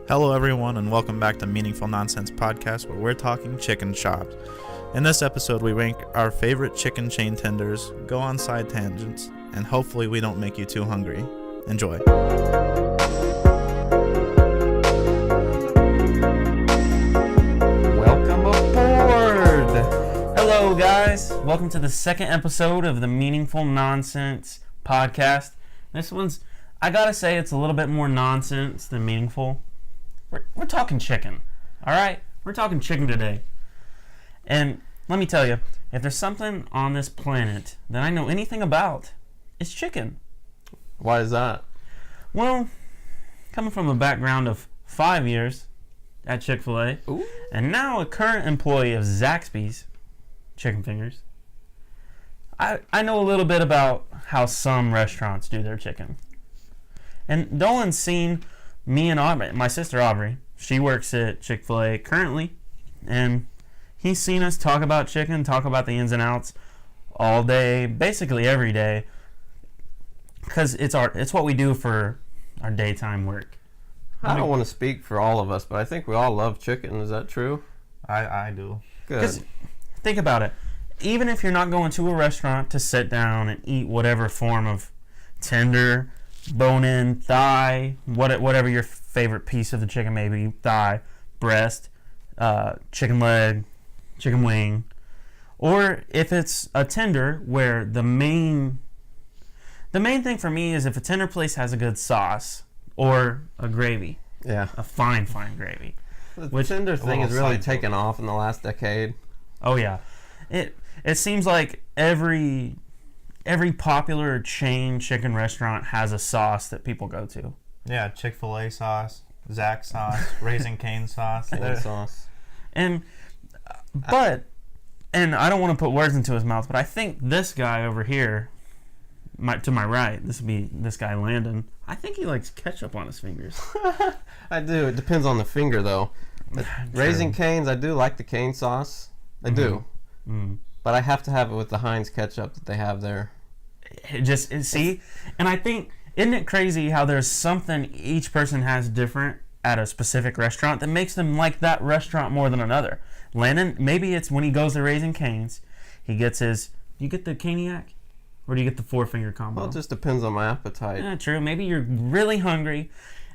Hello everyone and welcome back to Meaningful Nonsense Podcast, where we're talking chicken shops. In this episode we rank our favorite chicken chain tenders, go on side tangents, and hopefully we don't make you too hungry. Enjoy. Welcome aboard! Hello guys, welcome to the second episode of the Meaningful Nonsense Podcast. This one's, I gotta say, it's a little bit more nonsense than meaningful. We're talking chicken, alright? We're talking chicken today. And let me tell you, if there's something on this planet that I know anything about, it's chicken. Why is that? Well, coming from a background of 5 years at Chick-fil-A, Ooh. and now a current employee of Zaxby's Chicken Fingers, I know a little bit about how some restaurants do their chicken. And Dolan's seen me and Aubrey, my sister Aubrey, she works at Chick-fil-A currently, and he's seen us talk about chicken, talk about the ins and outs all day, basically every day, because it's what we do for our daytime work. I don't want to speak for all of us, but I think we all love chicken. Is that true? I do. Good. Think about it. Even if you're not going to a restaurant to sit down and eat whatever form of tender, bone-in, thigh, whatever your favorite piece of the chicken may be, thigh, breast, chicken leg, chicken wing, or if it's a tender where the main thing for me is if a tender place has a good sauce or a gravy. Yeah. A fine gravy. The tender thing has really taken off in the last decade. Oh yeah. It seems like every popular chain chicken restaurant has a sauce that people go to. Yeah, Chick-fil-A sauce, Zax sauce, Raising Cane sauce. And I don't want to put words into his mouth, but I think this guy over here, to my right, this would be this guy Landon, I think he likes ketchup on his fingers. I do. It depends on the finger, though. Raising Cane's, I do like the cane sauce. I do. Mm. But I have to have it with the Heinz ketchup that they have there. And I think, isn't it crazy how there's something each person has different at a specific restaurant that makes them like that restaurant more than another? Landon, maybe it's when he goes to Raising Cane's, he gets his, do you get the Caniac? Or do you get the 4-finger combo? Well, it just depends on my appetite. Yeah, true. Maybe you're really hungry,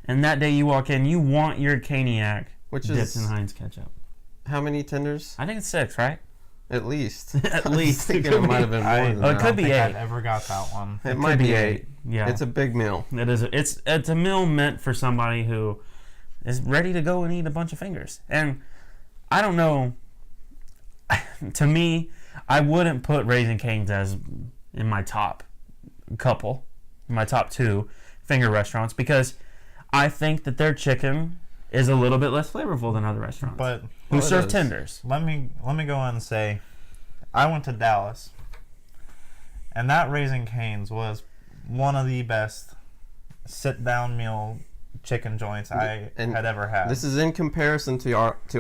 and that day you walk in, you want your Caniac dipped in Heinz ketchup. How many tenders? I think it's 6, right? At least. At least. I was thinking it might have been more than that. It could be 8. I ever got that one. It might be 8. Yeah. It's a big meal. It is. It's a meal meant for somebody who is ready to go and eat a bunch of fingers. And I don't know. To me, I wouldn't put Raising Cane's as in my top couple, my top 2 finger restaurants, because I think that their chicken is a little bit less flavorful than other restaurants. But who serve tenders. Let me go on and say, I went to Dallas, and that Raising Cane's was one of the best sit-down meal chicken joints I had ever had. This is in comparison to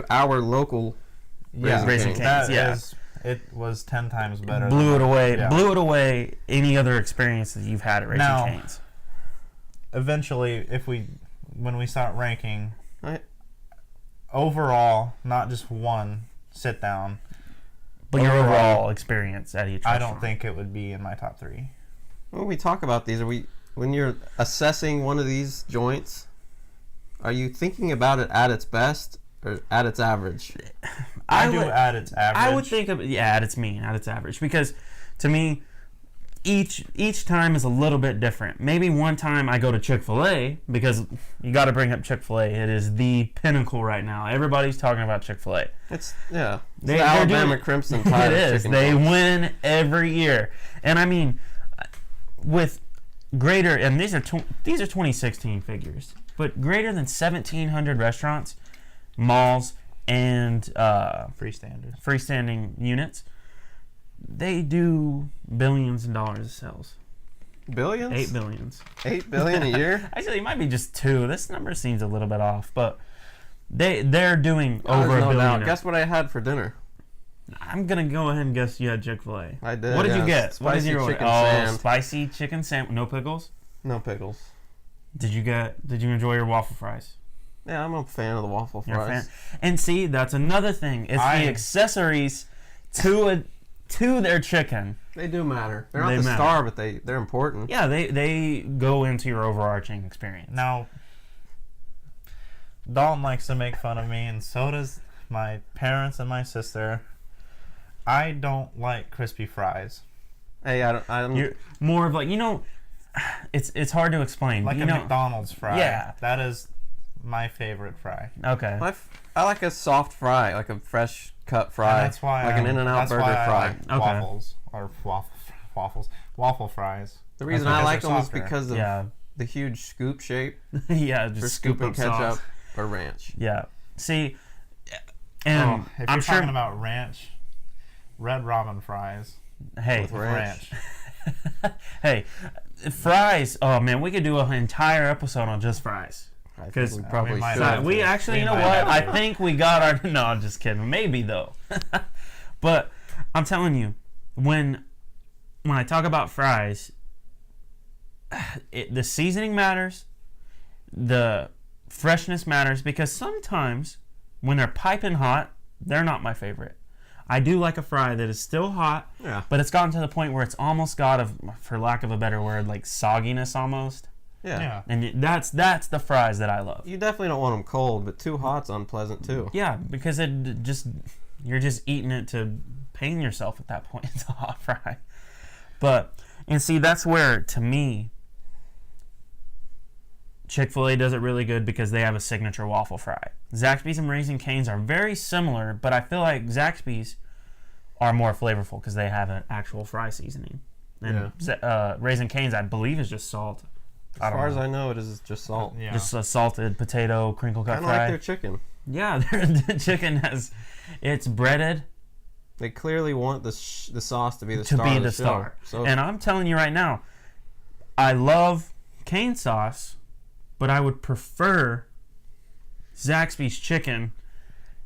our local Raising Cane's. It was 10 times better. Blew it away any other experience that you've had at Raising Cane's. Eventually, when we start ranking, overall, not just one sit down, but your overall experience at each restaurant. I don't think it would be in my top 3. When we talk about these, when you're assessing one of these joints, are you thinking about it at its best or at its average? I do at its average. I would think of it, at its mean, at its average, because to me, each time is a little bit different. Maybe one time I go to Chick-fil-A, because you got to bring up Chick-fil-A. It is the pinnacle right now. Everybody's talking about Chick-fil-A. It's the Alabama Crimson Tide. It is. They win every year, and I mean, with greater, and these are 2016 figures, but greater than 1,700 restaurants, malls, and freestanding units. They do billions of dollars of sales. Billions? 8 billions. 8 billion a year? Actually, it might be just 2. This number seems a little bit off, but they're doing over $1 billion. Guess what I had for dinner? I'm gonna go ahead and guess you had Chick-fil-A. I did. What did you get? Spicy what is your chicken sandwich. Spicy chicken sandwich. No pickles? No pickles. Did you enjoy your waffle fries? Yeah, I'm a fan of the waffle You're a fries. fan. And see, that's another thing. It's the accessories to their chicken. They do matter. They're not They the matter. star, but they're important. Yeah, they go into your overarching experience. Now, Dalton likes to make fun of me, and so does my parents and my sister. I don't like crispy fries. Hey, I don't. You're more of like, it's hard to explain. Like a McDonald's fry. Yeah. That is my favorite fry. Okay. I like a soft fry, like a fresh cut fry. And that's why like an In-N-Out burger I fry. like Okay. waffles or waffle fries. The reason That's I because like they're them is softer. because of Yeah. the huge scoop shape Yeah, for just scoop scooping up ketchup sauce. or ranch. Yeah. See, and If I'm you're sure. talking about ranch, Red Robin fries Hey, With ranch. hey, fries. Oh man, we could do an entire episode on just fries. I think 'Cause we probably we might should. have We to. actually, you know We what? might I have to. think we got our. No, I'm just kidding. Maybe though. But I'm telling you, when I talk about fries, the seasoning matters, the freshness matters, because sometimes when they're piping hot, they're not my favorite. I do like a fry that is still hot, Yeah. but it's gotten to the point where it's almost got for lack of a better word, like sogginess almost. Yeah. Yeah. And that's the fries that I love. You definitely don't want them cold, but too hot's unpleasant too. Yeah, because you're just eating it to pain yourself at that point. It's a hot fry. And see, that's where, to me, Chick-fil-A does it really good because they have a signature waffle fry. Zaxby's and Raising Cane's are very similar, but I feel like Zaxby's are more flavorful because they have an actual fry seasoning. And Raising Cane's, I believe, is just salt. As far as I know, it is just salt. Yeah. Just a salted potato crinkle cut Kind fry. of like their chicken. Yeah, their chicken it's breaded They clearly want the sauce to be the to star. be of the show. star. So And I'm telling you right now, I love cane sauce, but I would prefer Zaxby's chicken,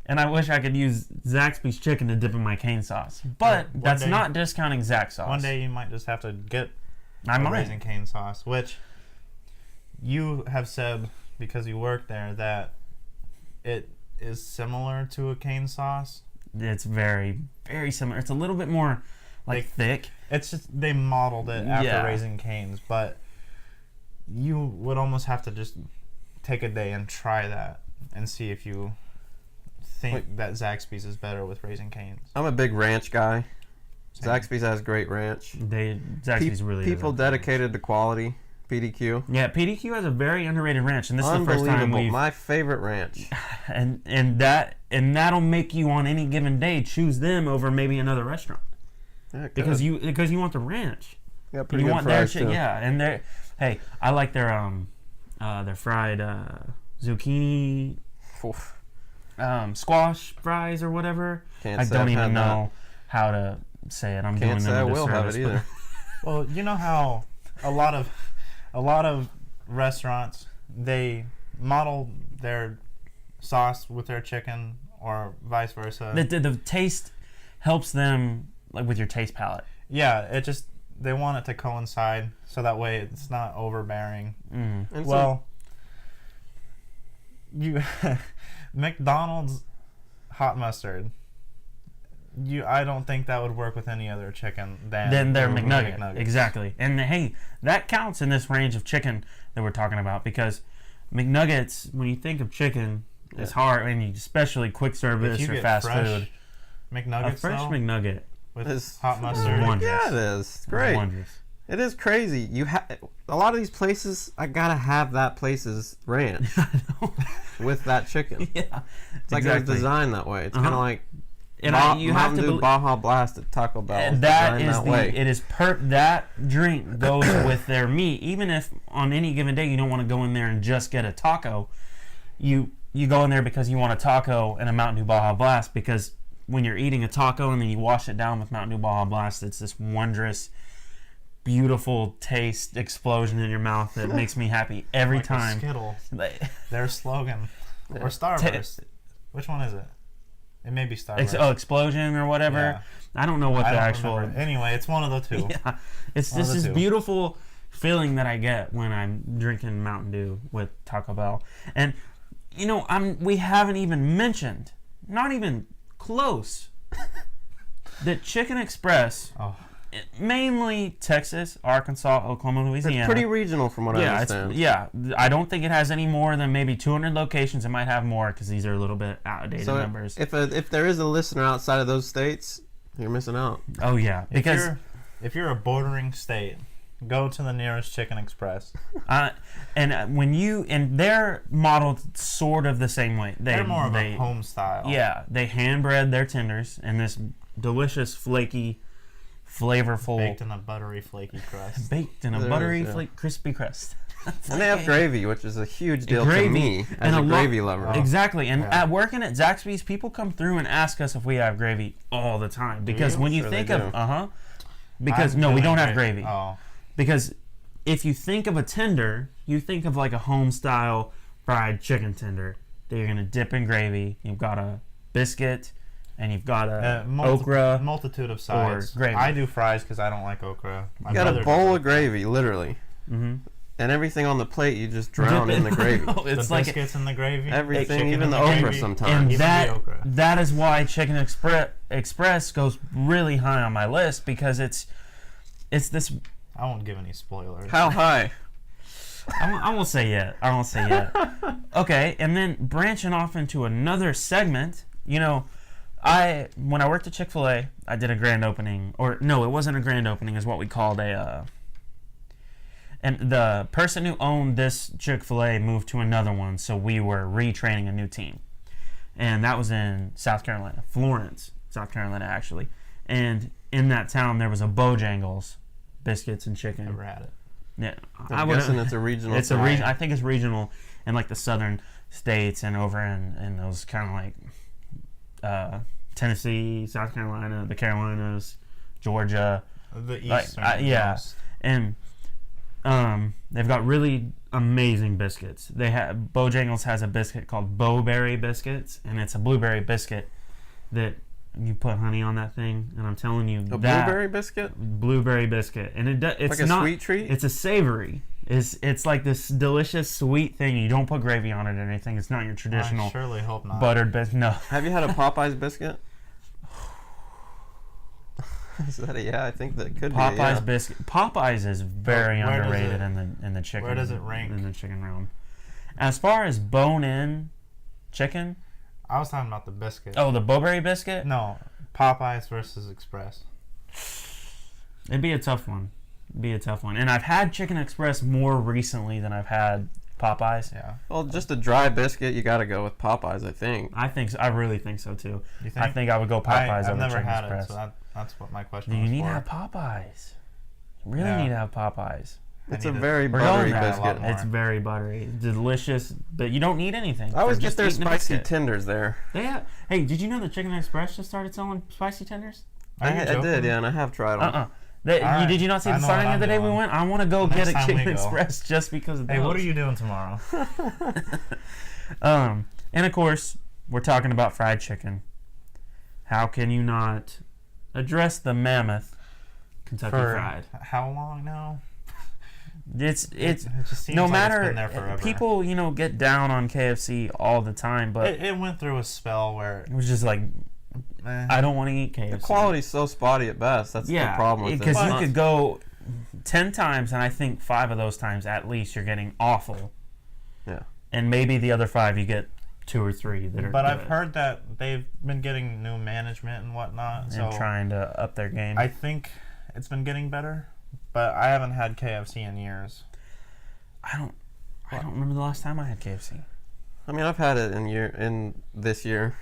and I wish I could use Zaxby's chicken to dip in my cane sauce. But One that's day- not discounting Zax sauce. One day you might just have to get I a might. Raising Cane sauce, which you have said because you work there that it is similar to a cane sauce. It's very, very similar. It's a little bit more thick. It's just they modeled it after Yeah. Raising Cane's, but you would almost have to just take a day and try that and see if you think that Zaxby's is better with Raising Cane's. I'm a big ranch guy. Same. Zaxby's has great ranch. Zaxby's really people doesn't. dedicated to quality. PDQ. Yeah, PDQ has a very underrated ranch, and this is the first time Unbelievable. we've My favorite ranch. and that'll make you on any given day choose them over maybe another restaurant Yeah, because good. you want the ranch. Got pretty You good want their fries shit, too. yeah. And I like their fried zucchini Oof. squash fries or whatever. Can't I say don't I've even had know how to say it. I'm Can't doing say I them a will have it disservice, either. Well, you know how a lot of restaurants, they model their sauce with their chicken or vice versa. but the taste helps them with your taste palate. Yeah, they want it to coincide so that way it's not overbearing. Mm. And so- Well, you McDonald's hot mustard. I don't think that would work with any other chicken than Their the McNugget. Exactly. And hey, that counts in this range of chicken that we're talking about because McNuggets, when you think of chicken, it's hard, and especially quick If service you or get fast fresh food. McNuggets, A fresh though, McNugget. with It's hot mustard. wondrous. Yeah, it is. It's great. Wondrous. It is crazy. A lot of these places, I gotta have that place's ranch with that chicken. Yeah. It's like it was designed that way. It's kind of like And you have Mountain to Dew believe Baja Blast at Taco Bell. and is that designed is that way. it is that drink goes with their meat. Even if on any given day you don't want to go in there and just get a taco, you go in there because you want a taco and a Mountain Dew Baja Blast, because when you're eating a taco and then you wash it down with Mountain Dew Baja Blast, it's this wondrous, beautiful taste explosion in your mouth that makes me happy every Like the time. Skittles, their slogan, or Starburst. Which one is it? It may be Starburst. Explosion or whatever. Yeah. I don't know what I the don't actual. remember. Anyway, it's one of the two. Yeah, it's One of just the this two. beautiful feeling that I get when I'm drinking Mountain Dew with Taco Bell. And we haven't even mentioned, not even close, that Chicken Express, mainly Texas, Arkansas, Oklahoma, Louisiana. It's pretty regional from what I understand. I don't think it has any more than maybe 200 locations. It might have more because these are a little bit outdated numbers. If there is a listener outside of those states, you're missing out. Oh yeah, because if you're a bordering state, go to the nearest Chicken Express. And they're modeled sort of the same way. They're more of a home style. Yeah, they hand bread their tenders and this delicious, flaky, flavorful, baked in a buttery, flaky crust. Crispy crust. And they have gravy, which is a huge deal to me as a gravy lover. Exactly. And at working at Zaxby's, people come through and ask us if we have gravy all the time. Because when you think of because no, we don't have gravy. Oh. Because if you think of a tender, you think of like a home style fried chicken tender that you're gonna dip in gravy. You've got a biscuit, and you've got a okra, multitude of sides. Or gravy. I do fries because I don't like okra. You got a bowl of gravy, literally, and everything on the plate you just drown in the gravy. It's the biscuits in the gravy, everything, even the okra sometimes. And that is why Chicken Express goes really high on my list, because it's this. I won't give any spoilers. How high? I won't say yet. Okay, and then branching off into another segment, when I worked at Chick-fil-A, I did a grand opening, or no, it wasn't a grand opening, it's what we called and the person who owned this Chick-fil-A moved to another one, so we were retraining a new team. And that was in South Carolina, Florence, South Carolina, actually. And in that town, there was a Bojangles biscuits and chicken. Never had it. Yeah, I'm guessing it's a regional. I think it's regional in like the southern states and over in those kind of like Tennessee, South Carolina, the Carolinas, Georgia. The eastern. And they've got really amazing biscuits. Bojangles has a biscuit called Bowberry biscuits, and it's a blueberry biscuit that you put honey on that thing, and I'm telling you, blueberry biscuit, and it's like not a sweet treat. It's a savory. It's like this delicious sweet thing. You don't put gravy on it or anything. It's not your traditional. I surely hope not. Buttered biscuit. No. Have you had a Popeyes biscuit? Is that I think that could Popeyes biscuit. Popeyes is very underrated in the chicken. Where does it rank in the chicken realm? As far as bone-in chicken. I was talking about the biscuit. Oh, the Bowberry biscuit? No, Popeyes versus Express. It'd be a tough one. And I've had Chicken Express more recently than I've had Popeyes. Yeah. Well, just a dry biscuit, you got to go with Popeyes, I think. I think so. I really think so too. You think? I think I would go Popeyes over Chicken Express. I've never had it, so that's what my question was. You need to have Popeyes. You really need to have Popeyes. It's a very buttery biscuit. It's very buttery, delicious, but you don't need anything. I always get their spicy tenders there. Hey, did you know that Chicken Express just started selling spicy tenders? I did, and I have tried them. Did you not see the sign the other day we went? I want to go get a Chicken Express just because of those. Hey, what are you doing tomorrow? And of course, we're talking about fried chicken. How can you not address the mammoth Kentucky Fried? How long now? It just seems no matter. It's been there forever. People, get down on KFC all the time, but it went through a spell where it was just like, I don't want to eat KFC. The quality's so spotty at best. That's the problem with it. Because you could go 10 times, and I think 5 of those times at least you're getting awful. Yeah. And maybe the other 5 you get 2 or 3 that are. But good. I've heard that they've been getting new management and whatnot, and trying to up their game. I think it's been getting better. But I haven't had KFC in years. I don't remember the last time I had KFC. I mean, I've had it in this year.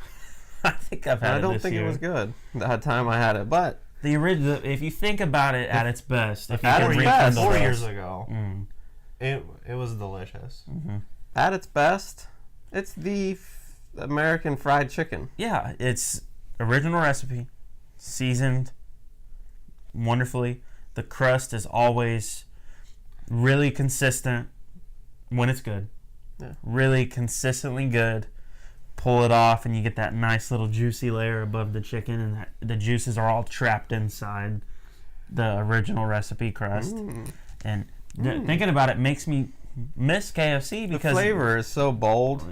I think I've had it this year. I don't think it was good that time I had it, but the original. If you think about it at its best, if you at its best, 4 years ago, it was delicious. Mm-hmm. At its best, it's the American fried chicken. Yeah, it's original recipe, seasoned wonderfully. The crust is always really consistent when it's good. Yeah. Really consistently good. Pull it off and you get that nice little juicy layer above the chicken, and the juices are all trapped inside the original recipe crust. And thinking about it makes me miss KFC because the flavor is so bold.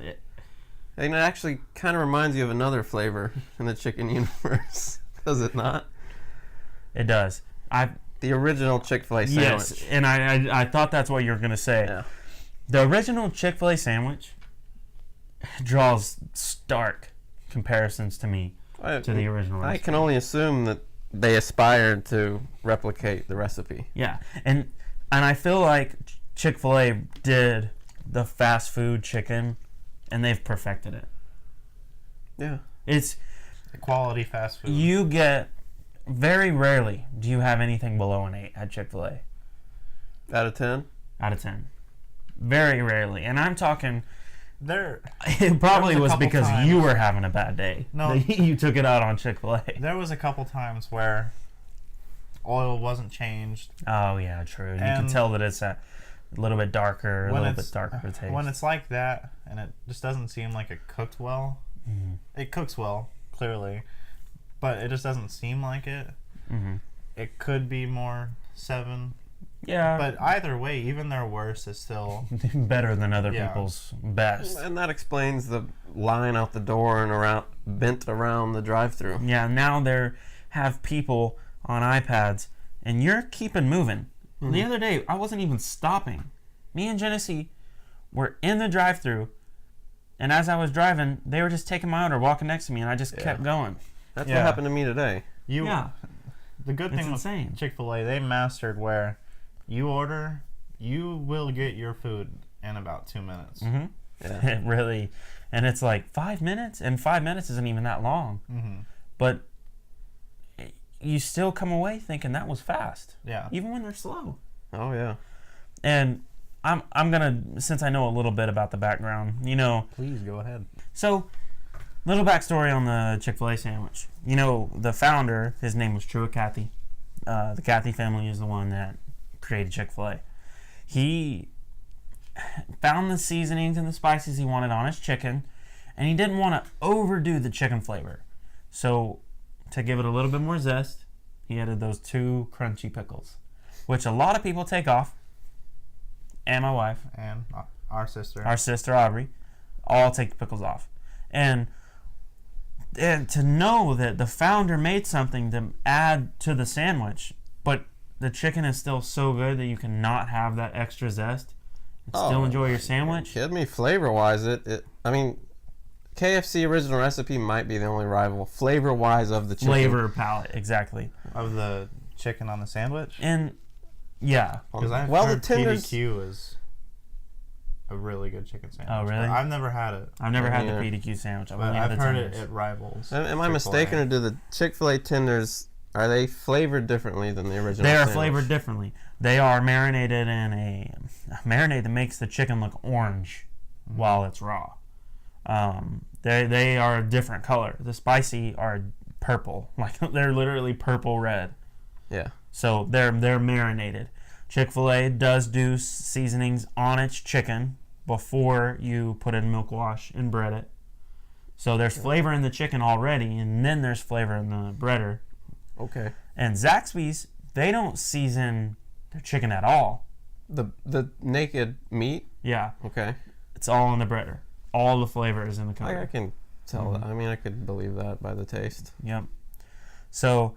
And it actually kind of reminds you of another flavor in the chicken universe, does it not? It does. The original Chick-fil-A sandwich. Yes, and I thought that's what you were going to say. Yeah. The original Chick-fil-A sandwich draws stark comparisons to me to the original recipe. I can only assume that they aspired to replicate the recipe. Yeah, and I feel like Chick-fil-A did the fast food chicken, and they've perfected it. Yeah. It's Quality fast food. You get, very rarely do you have anything below an 8 at Chick-fil-A. Out of 10? Out of 10. Very rarely. And I'm talking, There it probably a was couple because times- you were having a bad day. No. that you took it out on Chick-fil-A. There was a couple times where oil wasn't changed. Oh, yeah, true. You can And tell that it's a little bit darker, a when little it's- bit darker taste. When it's like that and it just doesn't seem like it cooked well. Mhm. It cooks well, clearly, but it just doesn't seem like it. Mhm. It could be more 7. Yeah. But either way, even their worst is still better than other Yeah. people's best. And that explains the line out the door and bent around the drive-thru. Yeah, now there have people on iPads, and you're keeping moving. Mm-hmm. The other day, I wasn't even stopping. Me and Genesee were in the drive-thru, and as I was driving, they were just taking my order, walking next to me, and I just kept going. That's Yeah. what happened to me today. Yeah, The good it's thing with insane. Chick-fil-A, they mastered where you order, you will get your food in about 2 minutes. Mm-hmm. Yeah. It really, and it's like 5 minutes, and 5 minutes isn't even that long. Mm-hmm. But you still come away thinking that was fast, Yeah. even when they're slow. Oh, yeah. And I'm gonna, since I know a little bit about the background, Please go ahead. so little backstory on the Chick-fil-A sandwich. The founder, his name was Truett Cathy. The Cathy family is the one that created Chick-fil-A. He found the seasonings and the spices he wanted on his chicken, and he didn't want to overdo the chicken flavor. So to give it a little bit more zest, he added those 2 crunchy pickles, which a lot of people take off, and my wife, And our sister. our sister Aubrey, all take the pickles off. And to know that the founder made something to add to the sandwich, but the chicken is still so good that you cannot have that extra zest and still enjoy your sandwich. Kidding me? Flavor-wise, I mean, KFC original recipe might be the only rival, flavor-wise, of the chicken. Flavor palette, exactly. Of the chicken on the sandwich. And yeah, Because I've Well, heard the tenders... PDQ is a really good chicken sandwich. Oh, really? But I've never had it. I've never had Yeah. the PDQ sandwich. I've But only had I've the heard tenders. it rivals. Am I Chick-fil-A. mistaken, or do the Chick-fil-A tenders, are they flavored differently than the original They are sandwich? flavored differently. They are marinated in a marinade that makes the chicken look orange while it's raw. They are a different color. The spicy are purple, like they're literally purple red. Yeah. So they're marinated. Chick-fil-A does do seasonings on its chicken before you put it in milk wash and bread it. So there's flavor in the chicken already, and then there's flavor in the breader. Okay. And Zaxby's, they don't season their chicken at all. The naked meat? Yeah, Okay. it's all in the breader. All the flavor is in the I cover. can tell that. I mean, I could believe that by the taste. Yep. So,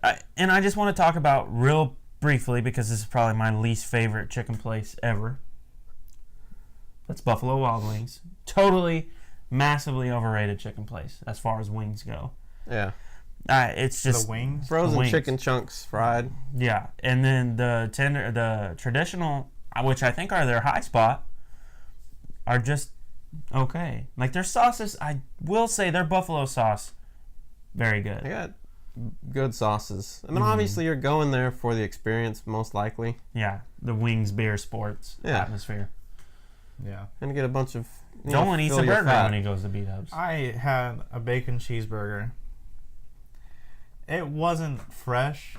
I just want to talk about real briefly, because this is probably my least favorite chicken place ever. That's Buffalo Wild Wings. Totally, massively overrated chicken place as far as wings go. Yeah. It's just The wings? Frozen wings. chicken chunks fried. Yeah, and then the traditional, which I think are their high spot, are just okay. Like their sauces, I will say their buffalo sauce, very good. They got good sauces. I mean, obviously you're going there for the experience, most likely, Yeah, the wings, beer, sports atmosphere. Yeah. and get a bunch of. Dolan eats fill a your burger fat. when he goes to B-dubs. I had a bacon cheeseburger. It wasn't fresh,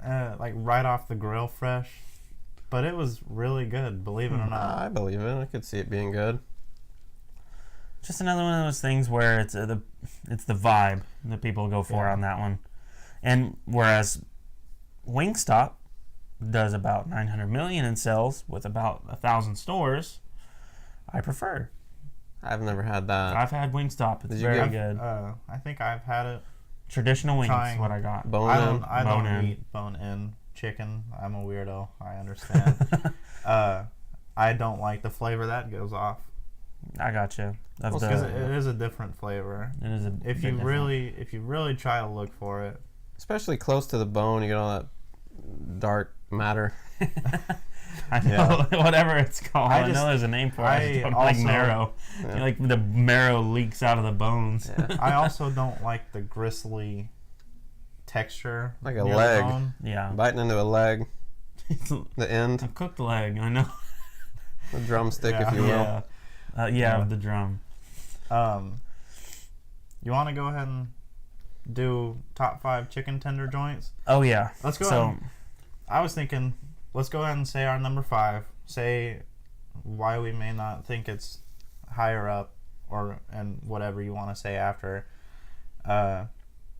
like right off the grill fresh, but it was really good, believe it or not. I believe it. I could see it being good. Just another one of those things where it's the vibe that people go for Yeah. on that one, and whereas Wingstop does about 900 million in sales with about 1,000 stores, I prefer I've never had that. I've had Wingstop. It's Did you very get- good. I think I've had it. Traditional wings trying- is what I got. Bone in. I Bone don't in. eat bone-in chicken. I'm a weirdo. I understand. I don't like the flavor that goes off. I got you. Because it is a different flavor. It is a If bit you different. really try to look for it, Especially close to the bone, you get all that dark matter. I know whatever it's called. I just- know there's a name for it. I just I don't like also- marrow. Yeah. Like the marrow leaks out of the bones. Yeah. I also don't like the gristly texture. Like a near the leg. bone. Yeah. Biting into a leg, It's the end, a cooked leg. I know. the drumstick, Yeah. if you will. Yeah. Yeah. The drum. You want to go ahead and do top 5 chicken tender joints? Oh yeah. Let's go So ahead. I was thinking, let's go ahead and say our number 5. Say why we may not think it's higher up, and whatever you want to say after.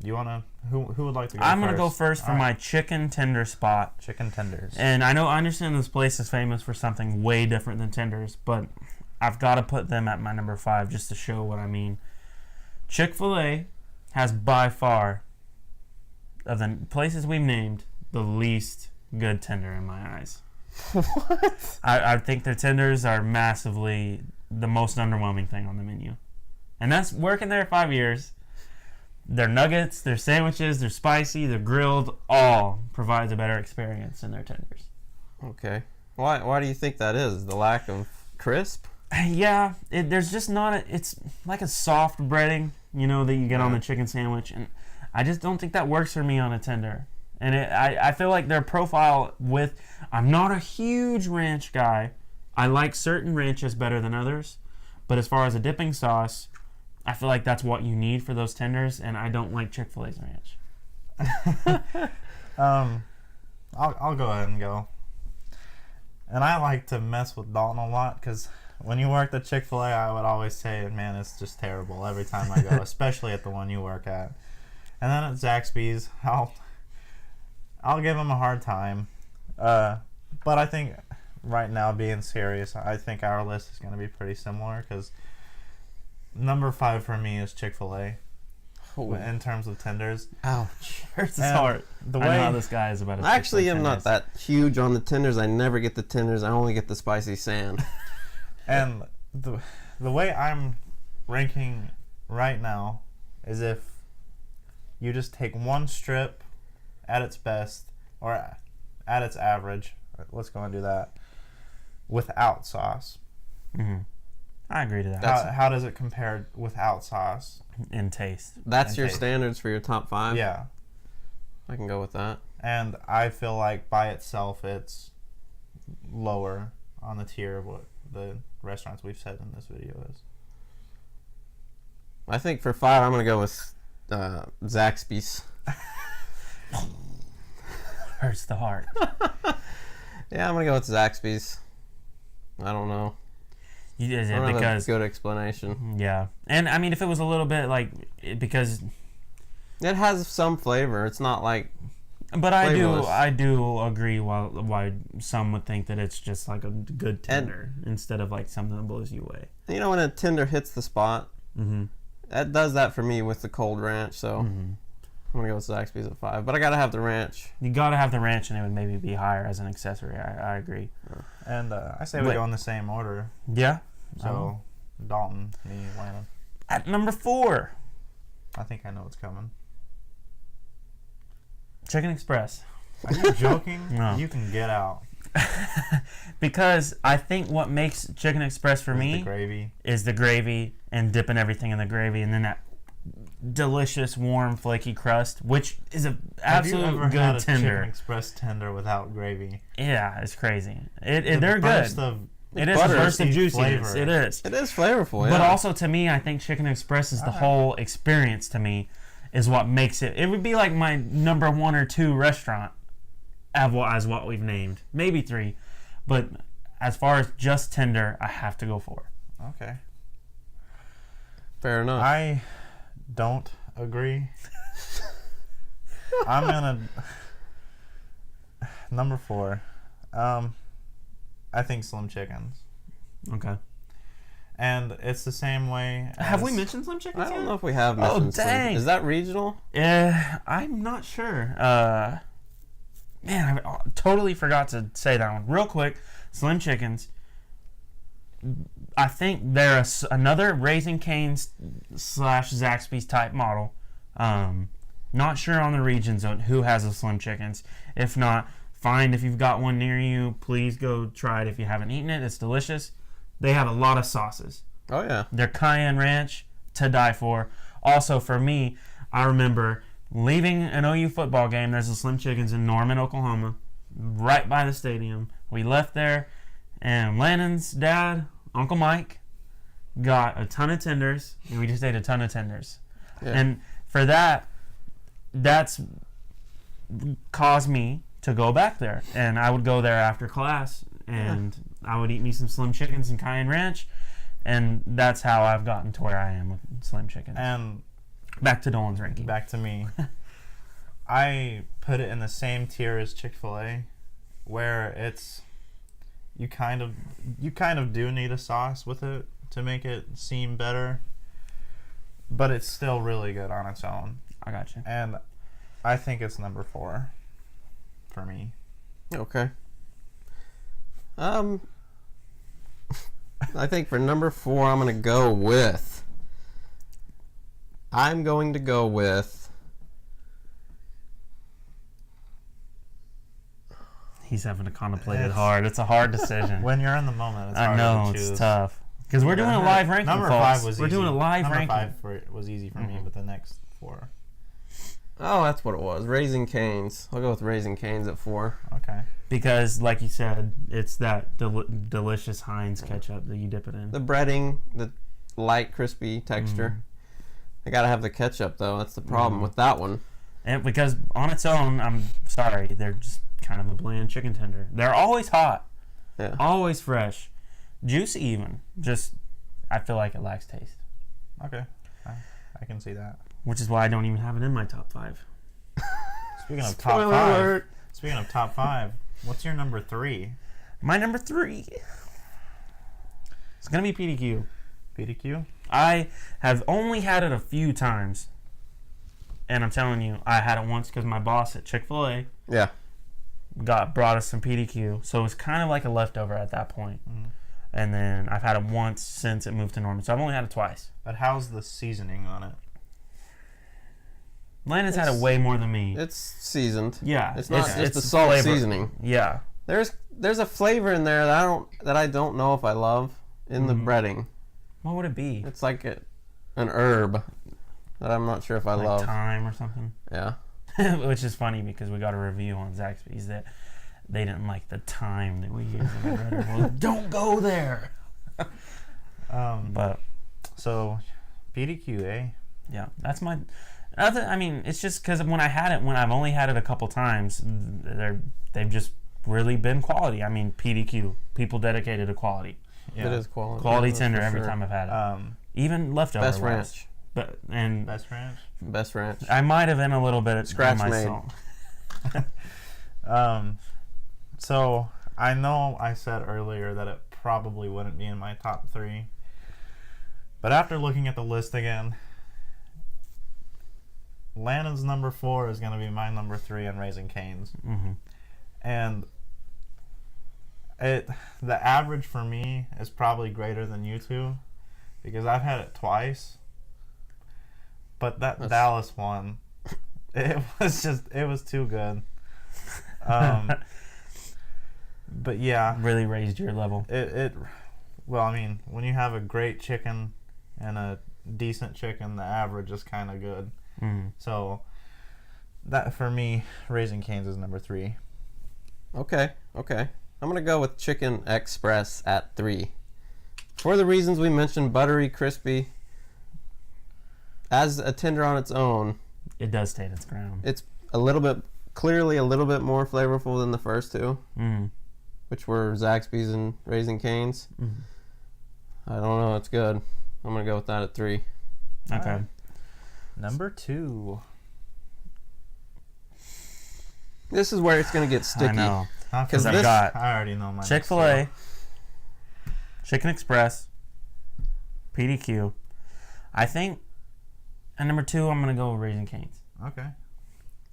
You want to? Who would like to go I'm first? gonna go first for All my right. chicken tender spot. Chicken tenders. And I understand this place is famous for something way different than tenders, but I've got to put them at my number 5 just to show what I mean. Chick-fil-A has by far, of the places we've named, the least good tender in my eyes. What? I think their tenders are massively the most underwhelming thing on the menu. And that's working there 5 years. Their nuggets, their sandwiches, they're spicy, they're grilled, all provides a better experience in their tenders. Okay. Why do you think that is? The lack of crisp? Yeah, there's just not it's like a soft breading, that you get on the chicken sandwich, and I just don't think that works for me on a tender. And I feel like their profile I'm not a huge ranch guy. I like certain ranches better than others, but as far as a dipping sauce, I feel like that's what you need for those tenders, and I don't like Chick-fil-A's ranch. I'll go ahead and go. And I like to mess with Dalton a lot because when you worked at Chick-fil-A, I would always say, man, it's just terrible every time I go, especially at the one you work at. And then at Zaxby's, I'll give him a hard time. But I think right now, being serious, I think our list is going to be pretty similar because number 5 for me is Chick-fil-A Oh. in terms of tenders. Ouch. Hurts his And heart. the I know how way this guy is about his I actually Chick-fil-A am not tenders. that huge on the tenders. I never get the tenders. I only get the spicy sand. And the way I'm ranking right now is if you just take one strip at its best or at its average. Let's go and do that without sauce. Mhm. I agree to that. How does it compare without sauce? In taste. That's And your taste. standards for your top 5? Yeah. I can go with that. And I feel like by itself it's lower on the tier of what the restaurants we've said in this video is. I think for 5, I'm going to go with Zaxby's. Hurts the heart. Yeah, I'm going to go with Zaxby's. I don't know. You did I it don't have a because good explanation. yeah, and I mean if it was a little bit because, It has some flavor. It's not like... but Flavorless. I do agree why some would think that it's just like a good tender instead of like something that blows you away. You know when a tender hits the spot? Mm-hmm. That does that for me with the cold ranch, so I'm going to go with Zaxby's at 5. But I got to have the ranch. You gotta have the ranch, and it would maybe be higher as an accessory. I agree. And I say we Wait. go in the same order. Yeah. So Dalton, me, Landon. At number 4, I think I know what's coming. Chicken Express. Are you joking? No. You can get out. Because I think what makes Chicken Express for With me the gravy. is the gravy and dipping everything in the gravy, and then that delicious, warm, flaky crust, which is a Have you absolute ever had good a tender. Chicken Express tender without gravy? Yeah, it's crazy. The They're burst good. of It is a butter. burst of Juicy juiciness. flavor. It is. It is flavorful, yeah. But also to me, I think Chicken Express is the whole experience to me is what makes it. It would be like my number 1 or 2 restaurant as what we've named. Maybe 3. But as far as just tender, I have to go 4. Okay. Fair enough. I don't agree. I'm gonna number 4. I think Slim Chickens, Okay. And it's the same way. Have we mentioned Slim Chickens I don't yet? know if we have mentioned Slim. dang. Is that regional? I'm not sure. Man, I totally forgot to say that one. Real quick, Slim Chickens. I think they're another Raising Cane's / Zaxby's type model. Not sure on the regions on who has a Slim Chickens. If not, if you've got one near you, please go try it if you haven't eaten it. It's delicious. They have a lot of sauces. Oh, yeah. Their cayenne ranch, to die for. Also, for me, I remember leaving an OU football game. There's a Slim Chickens in Norman, Oklahoma, right by the stadium. We left there, and Lannon's dad, Uncle Mike, got a ton of tenders, and we just ate a ton of tenders. Yeah. And for that's caused me to go back there. And I would go there after class, and I would eat me some Slim Chickens and cayenne ranch. And that's how I've gotten to where I am with Slim Chickens. And back to Dolan's ranking. back to me. I put it in the same tier as Chick-fil-A, where it's you kind of do need a sauce with it to make it seem better, but it's still really good on its own. I got you. And I think it's number 4 for me. Okay. I think for number 4, I'm going to go with... He's having to contemplate it hard. It's a hard decision. When you're in the moment, it's I hard know, to choose. it's tough. Because we're doing a live ranking, Number folks. 5 was We're easy. doing a live Number ranking. 5 was easy for me, but the next 4. Oh, that's what it was. Raising Cane's. I'll go with Raising Cane's at 4. Okay. Because, like you said, it's that delicious Heinz ketchup that you dip it in. The breading, the light, crispy texture. I gotta have the ketchup, though. That's the problem with that one. And because on its own, I'm sorry, they're just kind of a bland chicken tender. They're always hot. Yeah. Always fresh. Juicy even. Just, I feel like it lacks taste. Okay. I can see that. Which is why I don't even have it in my top 5. Speaking of top Spoiler 5. alert. Speaking of top 5, what's your number 3? My number 3. It's going to be PDQ. PDQ? I have only had it a few times. And I'm telling you, I had it once because my boss at Chick-fil-A Yeah. brought us some PDQ. So it was kind of like a leftover at that point. And then I've had it once since it moved to Norman. So I've only had it twice. But how's the seasoning on it? Landon's had it way more than me. It's seasoned. Yeah. It's not just the salt flavor. seasoning. Yeah. There's a flavor in there that I don't know if I love in the breading. What would it be? It's like an herb that I'm not sure if I Like love. thyme or something? Yeah. Which is funny because we got a review on Zaxby's that they didn't like the thyme that we use in the bread. Well, don't go there. But So, PDQ, eh? yeah, that's my. I mean, it's just because when I've only had it a couple times, they've just really been quality. I mean, PDQ, people dedicated to quality. Yeah. It is quality. Quality That's tender for every sure. time I've had it. Even leftover Best wise. ranch. But Best ranch? Best ranch. I might have been a little bit at Scratch my made. salt. So, I know I said earlier that it probably wouldn't be in my top 3. But after looking at the list again, Lannon's number 4 is going to be my number 3 on Raising Cane's. Mm-hmm. And the average for me is probably greater than you two because I've had it twice. But that's Dallas one, it was too good. But yeah, Really raised your level. Well, I mean, when you have a great chicken and a decent chicken, the average is kind of good. Mm. So that for me, Raising Cane's is number 3. Okay. I'm going to go with Chicken Express at 3. For the reasons we mentioned, buttery, crispy. As a tender on its own, It does stand its ground. it's clearly a little bit more flavorful than the first two, Mm. which were Zaxby's and Raising Cane's. Mm. I don't know. It's good. I'm going to go with that at 3. Okay. Alright. Number 2. This is where it's going to get sticky. I know. Because I've this, got I already know my Chick-fil-A, Chicken Express, PDQ. I think at number 2, I'm going to go with Raising Cane's. Okay.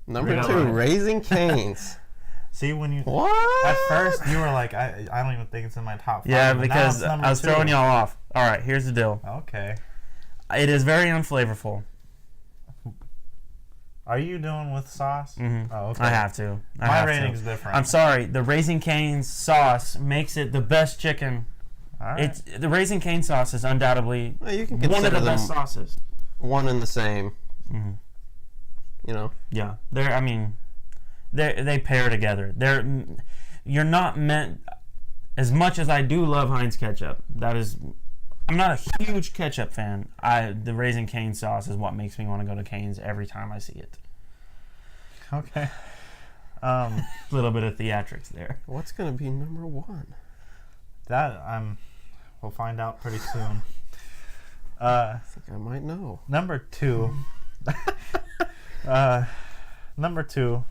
Number Really? 2, Raising Cane's. See, when you What? at first you were like, I don't even think it's in my top 5. Yeah, but now because it's number I was 2. throwing y'all off. All right, here's the deal. Okay. It is very unflavorful. Are you doing with sauce? Mm-hmm. Oh, okay. I have to. My rating's different. I'm sorry. The Raising Cane's sauce makes it the best chicken. All right. The Raising Cane sauce is undoubtedly Well, you can one of consider the them best sauces. one and the same. Mm-hmm. You know. Yeah, they pair together. You're not meant. As much as I do love Heinz ketchup, I'm not a huge ketchup fan. The Raising Cane sauce is what makes me want to go to Cane's every time I see it. Okay. A little bit of theatrics there. What's gonna be number 1? We'll find out pretty soon. I think I might know. Number 2. Number 2.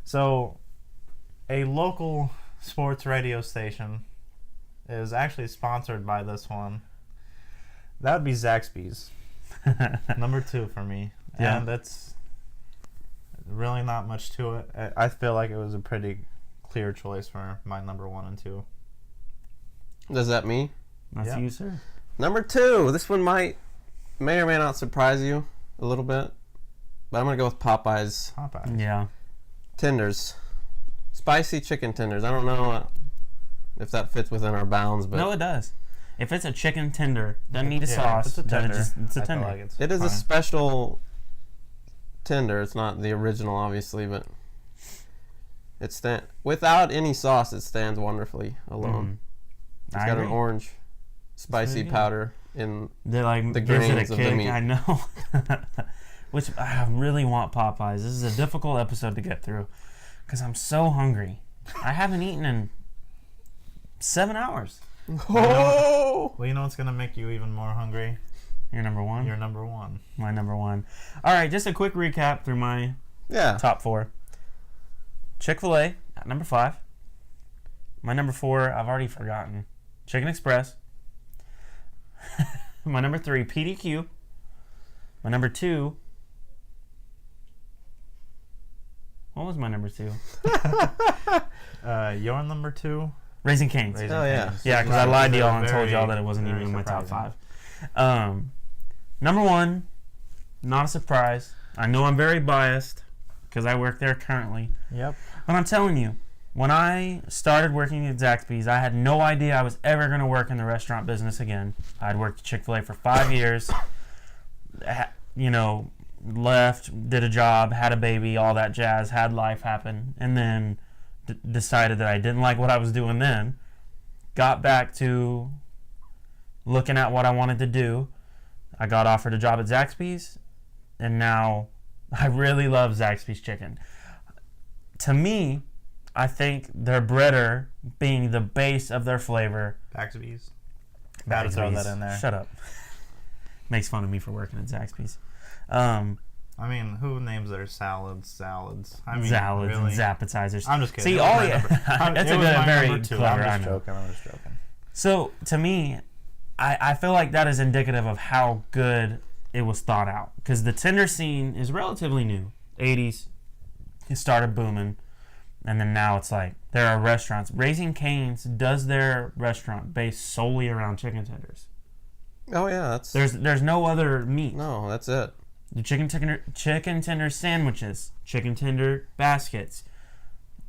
So, a local sports radio station is actually sponsored by this one. That would be Zaxby's. Number 2 for me. Yeah. And that's really not much to it. I feel like it was a pretty clear choice for my number 1 and 2. Does that mean? That's Yeah. you, sir. Number 2. This one may or may not surprise you a little bit, but I'm gonna go with Popeyes Popeyes. Yeah. tenders, spicy chicken tenders. I don't know if that fits within our bounds, but No, it does. If it's a chicken tender, doesn't need a Yeah, sauce. if it's a then tender. it's a I feel tender. like it's it is a fine. special tender. It's not the original, obviously, but without any sauce, it stands wonderfully alone. It's I got agree. an orange spicy good. powder in. They're like the gives it a grains of the kick. meat. I know. Which I really want Popeyes. This is a difficult episode to get through because I'm so hungry. I haven't eaten in 7 hours. Oh! Well, you know what's going to make you even more hungry? You're number 1. You're number 1. My number 1. All right, just a quick recap through my Yeah. top 4. Chick-fil-A at number 5. My number 4, I've already forgotten. Chicken Express. My number 3, PDQ. My number 2. What was my number 2? Your number 2? Raising Cane's. Raising Oh, yeah. Cane's. Yeah, because I lied to y'all and told Very, y'all that it wasn't even very in my top surprising. 5. Number 1, not a surprise. I know I'm very biased because I work there currently. Yep. But I'm telling you, when I started working at Zaxby's, I had no idea I was ever going to work in the restaurant business again. I'd worked at Chick-fil-A for 5 years. Left, did a job, had a baby, all that jazz, had life happen, and then decided that I didn't like what I was doing then. Got back to looking at what I wanted to do. I got offered a job at Zaxby's, and now I really love Zaxby's chicken. To me, I think their breader being the base of their flavor. Zaxby's. Gotta throw that in there. Shut up. Makes fun of me for working at Zaxby's. I mean, who names their salads? I mean, Salads really? and Zappetizers. I'm just kidding. See, It was all my you. number- That's it a was good, my very number 2. clever. I'm I just know. joking. I'm just joking. So to me, I feel like that is indicative of how good it was thought out. Because the tender scene is relatively new. 80s, it started booming. And then now it's like, there are restaurants. Raising Cane's does their restaurant based solely around chicken tenders. Oh yeah, There's no other meat. no, that's it. The chicken tender sandwiches, chicken tender baskets.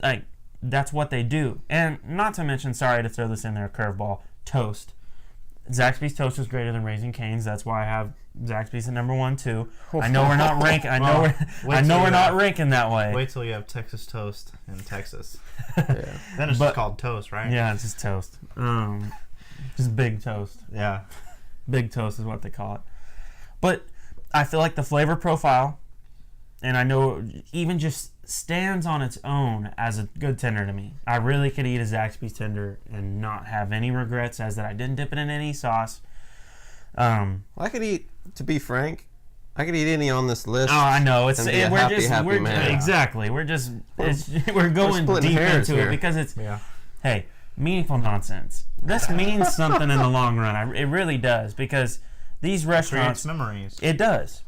Like, that's what they do. And not to mention, sorry to throw this in there, a curveball, toast. Zaxby's toast is greater than Raising Cane's. That's why I have Zaxby's at number 1 too. I know we're not ranking. I know we're not ranking that way. Wait till you have Texas toast in Texas. Yeah. Then it's But- just called toast, right? Yeah, it's just toast. Just big toast. Yeah. Big toast is what they call it. But I feel like the flavor profile, and I know even just stands on its own as a good tender to me. I really could eat a Zaxby's tender and not have any regrets as that I didn't dip it in any sauce. I could eat, to be frank, I could eat any on this list. Oh, I know. It's And be a we're happy, just happy we're man. exactly. We're going splitting deep hairs into here. it because it's Yeah. hey, meaningful nonsense. This means something in the long run. It really does, because these restaurants... Creates memories. It does.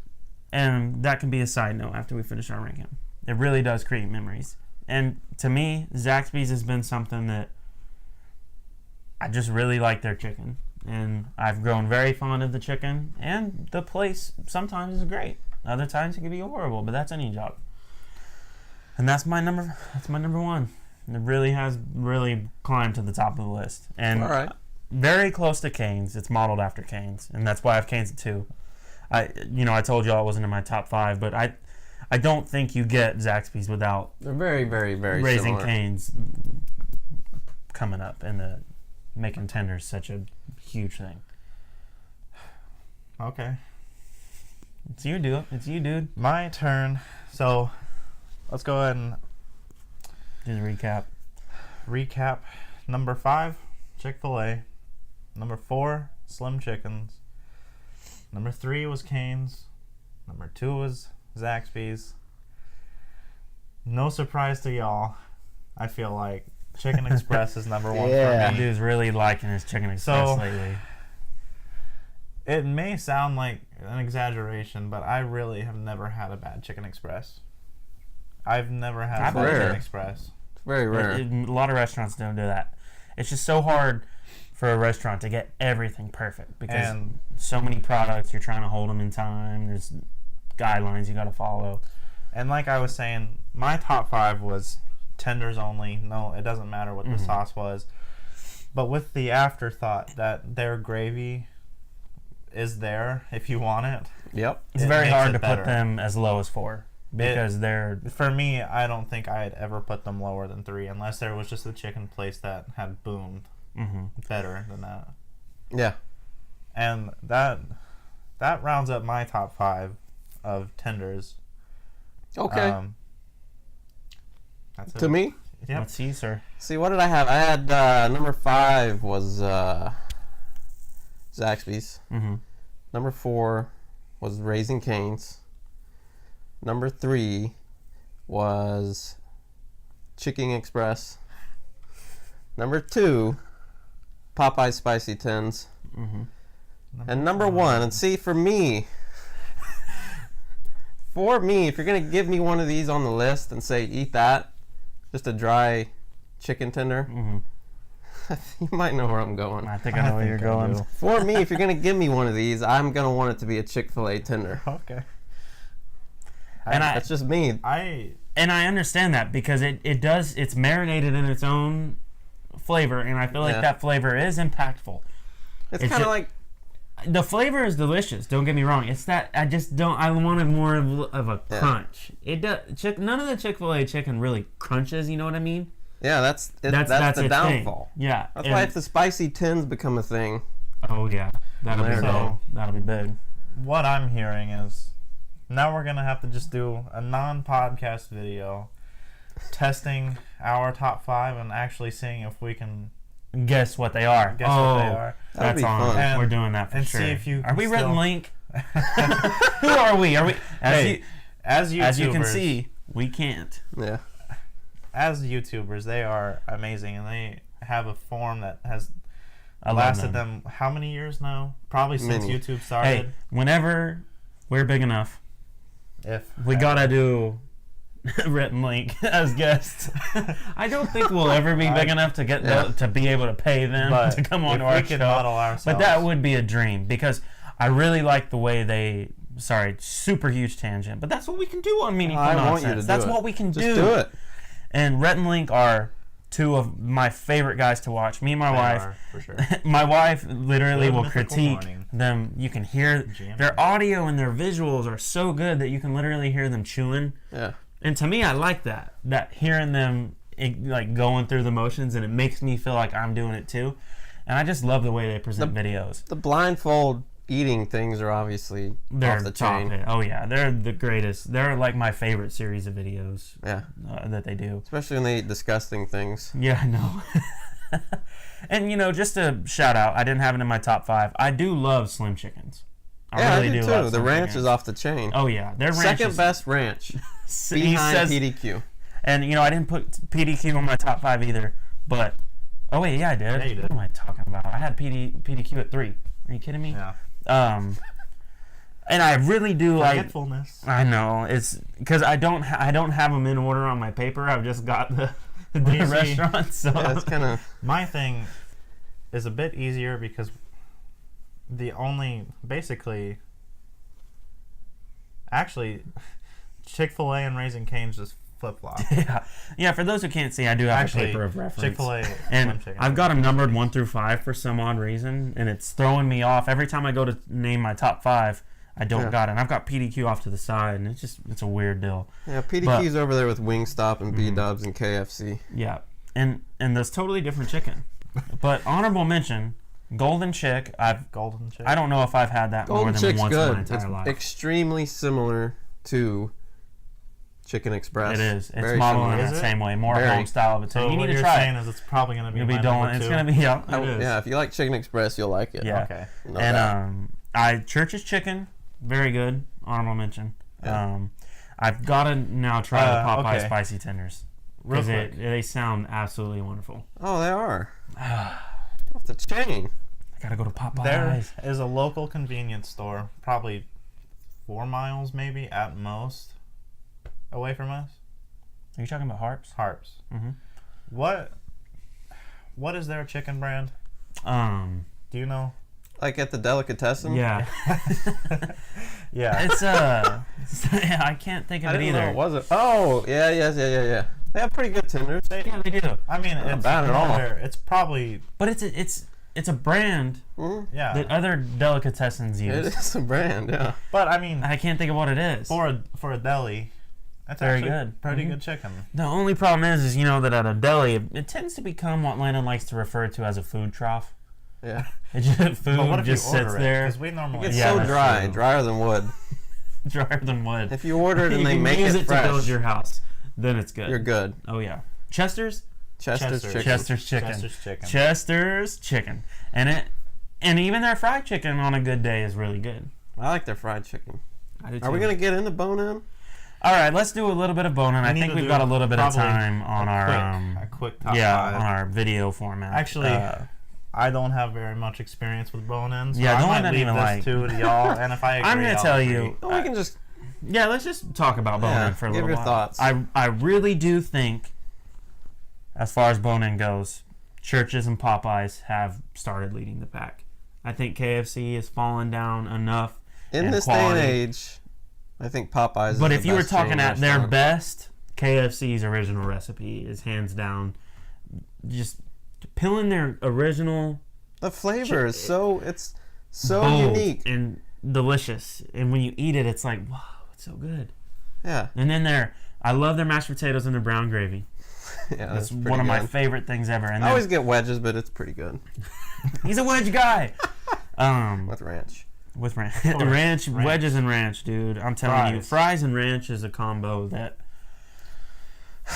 And that can be a side note after we finish our ranking. It really does create memories. And to me, Zaxby's has been something that I just really like their chicken. And I've grown very fond of the chicken. And the place sometimes is great. Other times it can be horrible, but that's any job. And that's my number one. It really has climbed to the top of the list. And All right. very close to Cane's. It's modeled after Cane's. And that's why I have Cane's at 2. I told you all it wasn't in my top 5, but I don't think you get Zaxby's without They're very, very, very Raising similar. Cane's coming up and making tenders such a huge thing. Okay. It's you, dude. It's you, dude. My turn. So, let's go ahead and Just recap. Number 5, Chick-fil-A. Number 4, Slim Chickens. Number 3 was Cane's. Number 2 was Zaxby's. No surprise to y'all, I feel like Chicken Express is number 1 Yeah. for me. Dude's really liking his Chicken Express lately. It may sound like an exaggeration, but I really have never had a bad Chicken Express. I've never had a bad Rare. Chicken Express. It's very rare. A lot of restaurants don't do that. It's just so hard for a restaurant to get everything perfect because And so many products, you're trying to hold them in time. There's guidelines you got to follow. And like I was saying, my top 5 was tenders only. No, it doesn't matter what the sauce was. But with the afterthought that their gravy is there if you want it. Yep. It's It very makes hard it to better. put them as low as 4 because they're... For me, I don't think I'd ever put them lower than 3 unless there was just a chicken place that had boomed better than that. Yeah. And that rounds up my top 5 of tenders. Okay. That's it. To me? Yep. Let's see, sir. See, what did I have? I had number 5 was Zaxby's. Mm-hmm. Number 4 was Raising Cane's. Number 3 was Chicken Express. Number 2, Popeye's Spicy Tins. Mm-hmm. And number 1, and see, for me, if you're going to give me one of these on the list and say, eat that, just a dry chicken tender, you might know where I'm going. I think I know where you're going. do. For me, if you're going to give me one of these, I'm going to want it to be a Chick-fil-A tender. Okay. And That's just me. I understand that because it's marinated in its own flavor, and I feel like Yeah. that flavor is impactful. It's It's kind of ju- like, The flavor is delicious. Don't get me wrong. It's that I just don't. I wanted more of a Yeah. crunch. It does. None of the Chick-fil-A chicken really crunches. You know what I mean? yeah, that's the its thing. downfall. Yeah. That's why if the spicy tins become a thing, Oh yeah, that'll be There big. you go. That'll be big. what I'm hearing is now we're gonna have to just do a non-podcast video testing our top 5 and actually seeing if we can Guess what they are? guess what they are. That'd That's be on. fun. And- We're doing that for and sure. see if you are we can written still- link? Who are we? Are we? Hey, as YouTubers, As you can see, we can't. yeah. as YouTubers, they are amazing, and they have a form that has I love lasted them how many years now? Probably since Many. YouTube Hey, started. whenever we're big enough, If we gotta do written link as guests. I don't think we'll ever be big enough to get Yeah. to be able to pay them but to come on if to we our can show. model ourselves, But that would be a dream because I really like the way they. Sorry, super huge tangent, but that's what we can do on Meaningful I Nonsense. want you to That's do it. what we can Just do it. And Rhett and Link are two of my favorite guys to watch. Me and my They wife. are, for sure. My wife literally Good will mythical critique morning. them. You can hear Jamming. their audio and their visuals are so good that you can literally hear them chewing. Yeah. And to me, I like that. That hearing them like going through the motions, and it makes me feel like I'm doing it too. And I just love the way they present videos. The blindfold eating things are obviously They're off the top chain. it. Oh yeah, they're the greatest. They're like my favorite series of videos Yeah. that they do. Especially when they eat disgusting things. Yeah, I know. And just a shout out, I didn't have it in my top 5. I do love Slim Chickens. I really do too. love The Slim ranch Chickens. is off the chain. Oh yeah, their ranch Second is, best ranch he behind says, PDQ. and I didn't put PDQ on my top 5 either, but Oh wait, yeah, I did. Yeah, you did. What am I talking about? I had PDQ at 3. Are you kidding me? Yeah. And I really do like. Forgetfulness. I know it's because I don't have them in order on my paper. I've just got the restaurants. So Yeah, it's kind of. My thing is a bit easier because actually, Chick-fil-A and Raising Cane's just flip-flop. yeah. For those who can't see, I do have a paper of reference. Chick-fil-A and I've got them numbered 1 through 5 for some odd reason, and it's throwing me off every time I go to name my top 5. I don't got it. And I've got PDQ off to the side, and it's a weird deal. Yeah, PDQ's over there with Wingstop and B-Dubs and KFC. Yeah, and that's totally different chicken. But honorable mention, Golden Chick. I don't know if I've had that Golden more than Chick's once good. in my entire It's life. extremely similar to Chicken Express. It is. It's Very modeled in similar. the same way. More Very. home style of it. So you need what to you're try saying it. is it's probably going to be You'll be my doing. number It's 2. going to be. Yeah, it is. Yeah, if you like Chicken Express, you'll like it. Yeah. Okay. Know that. Church's Chicken, very good. Honorable mention. Yeah. I've got to now try the Popeye okay. spicy tenders. Real Because quick. they sound absolutely wonderful. Oh, they are. Off the chain. I gotta go to Popeyes. There is a local convenience store, probably 4 miles maybe at most away from us. Are you talking about Harps? Harps. Mm-hmm. What is their chicken brand? Do you know? Like at the delicatessen? Yeah. Yeah. It's I can't think of I it didn't know either. it was it. Oh, yeah. They have pretty good tenders. Yeah, they do. I mean, Not it's bad at all. It's probably But it's a brand yeah. that other delicatessens use. It is a brand, yeah. But I mean, I can't think of what it is. for a deli, that's Very actually good. pretty Mhm. good chicken. The only problem is that at a deli, it tends to become what Landon likes to refer to as a food trough. Yeah. It just, But what food if just you order sits it? there, Because we normally It's Yeah, so that's dry, true. drier than wood. drier than wood. If you order it and You they can make use it it fresh, to build your house, then it's good. you're good. Oh yeah, Chester's Chester's Chester's. chicken. Chester's chicken. Chester's chicken. Chester's chicken, and even their fried chicken on a good day is really good. I like their fried chicken. I do Are we too. going to get into bone-in? All right, let's do a little bit of bone-in. I need think to we've do got a little bit of probably time on our a quick top 5. on our video format. Actually, I don't have very much experience with bone-ins. So Yeah, I Nolan might doesn't leave even this like- to y'all, and if I agree, I'm gonna I'll tell agree. you. Well, we can just... Yeah, let's just talk about bone-in Yeah, for a give little your while. thoughts. I really do think, as far as bone-in goes, Church's and Popeyes have started leading the pack. I think KFC has fallen down enough In and this quality. day and age, I think Popeyes But is if the you were best talking chain at their restaurant. best, KFC's original recipe is hands down just peeling their original The flavor is so... It's so bold unique. and delicious. And when you eat it, it's like, wow, it's so good. Yeah. And then I love their mashed potatoes and their brown gravy. Yeah, That's that's pretty one of my good. favorite things ever. And I then, always get wedges, but it's pretty good. he's a wedge guy. With ranch. With ranch. course. ranch, Ranch. wedges and ranch, dude. I'm telling you, Fries. fries and ranch is a combo that